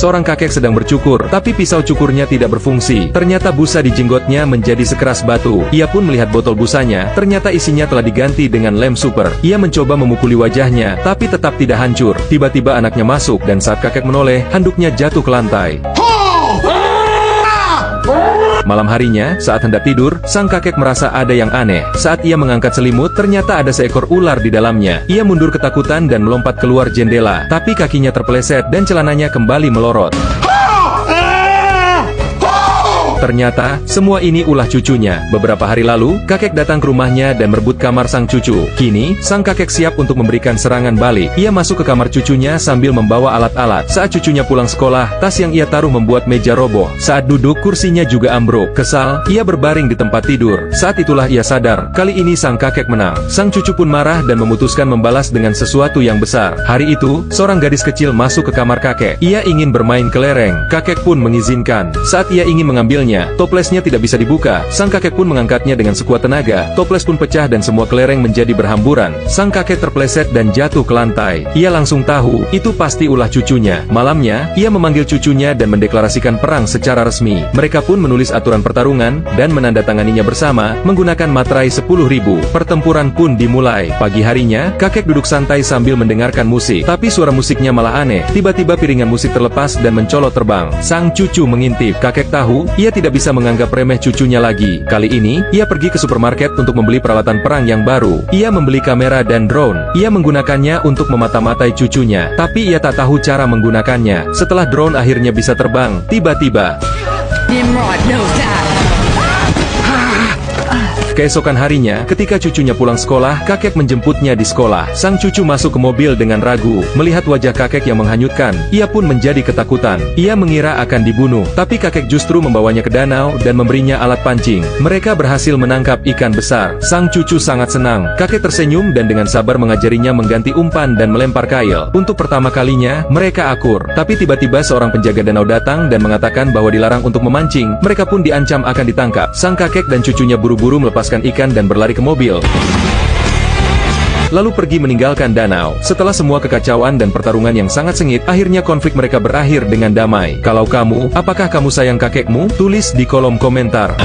Seorang kakek sedang bercukur, tapi pisau cukurnya tidak berfungsi. Ternyata busa di jenggotnya menjadi sekeras batu. Ia pun melihat botol busanya, ternyata isinya telah diganti dengan lem super. Ia mencoba memukuli wajahnya, tapi tetap tidak hancur. Tiba-tiba anaknya masuk, dan saat kakek menoleh, handuknya jatuh ke lantai. Malam harinya, saat hendak tidur, sang kakek merasa ada yang aneh. Saat ia mengangkat selimut, ternyata ada seekor ular di dalamnya. Ia mundur ketakutan dan melompat keluar jendela, tapi kakinya terpeleset dan celananya kembali melorot. Ternyata, semua ini ulah cucunya. Beberapa hari lalu, kakek datang ke rumahnya dan merebut kamar sang cucu. Kini, sang kakek siap untuk memberikan serangan balik. Ia masuk ke kamar cucunya sambil membawa alat-alat. Saat cucunya pulang sekolah, tas yang ia taruh membuat meja roboh. Saat duduk, kursinya juga ambruk. Kesal, ia berbaring di tempat tidur. Saat itulah ia sadar, kali ini sang kakek menang. Sang cucu pun marah dan memutuskan membalas dengan sesuatu yang besar. Hari itu, seorang gadis kecil masuk ke kamar kakek. Ia ingin bermain kelereng. Kakek pun mengizinkan. Saat ia ingin mengambilnya, toplesnya tidak bisa dibuka. Sang kakek pun mengangkatnya dengan sekuat tenaga. Toples pun pecah dan semua kelereng menjadi berhamburan. Sang kakek terpleset dan jatuh ke lantai. Ia langsung tahu, itu pasti ulah cucunya. Malamnya, ia memanggil cucunya dan mendeklarasikan perang secara resmi. Mereka pun menulis aturan pertarungan dan menandatanganinya bersama, menggunakan materai 10.000. Pertempuran pun dimulai. Pagi harinya, kakek duduk santai sambil mendengarkan musik. Tapi suara musiknya malah aneh. Tiba-tiba piringan musik terlepas dan mencolot terbang. Sang cucu mengintip. Kakek tahu, ia tidak bisa menganggap remeh cucunya lagi. Kali ini, ia pergi ke supermarket untuk membeli peralatan perang yang baru. Ia membeli kamera dan drone. Ia menggunakannya untuk memata-matai cucunya. Tapi ia tak tahu cara menggunakannya. Setelah drone akhirnya bisa terbang, tiba-tiba Nimrod knows that. Keesokan harinya, ketika cucunya pulang sekolah, kakek menjemputnya di sekolah. Sang cucu masuk ke mobil dengan ragu. Melihat wajah kakek yang menghanyutkan, ia pun menjadi ketakutan. Ia mengira akan dibunuh, tapi kakek justru membawanya ke danau dan memberinya alat pancing. Mereka berhasil menangkap ikan besar. Sang cucu sangat senang. Kakek tersenyum dan dengan sabar mengajarinya mengganti umpan dan melempar kail. Untuk pertama kalinya, mereka akur. Tapi tiba-tiba seorang penjaga danau datang dan mengatakan bahwa dilarang untuk memancing. Mereka pun diancam akan ditangkap. Sang kakek dan cucunya buru-buru melepaskan ikan dan berlari ke mobil, lalu pergi meninggalkan danau. Setelah semua kekacauan dan pertarungan yang sangat sengit, akhirnya konflik mereka berakhir dengan damai. Kalau kamu, apakah kamu sayang kakekmu? Tulis di kolom komentar.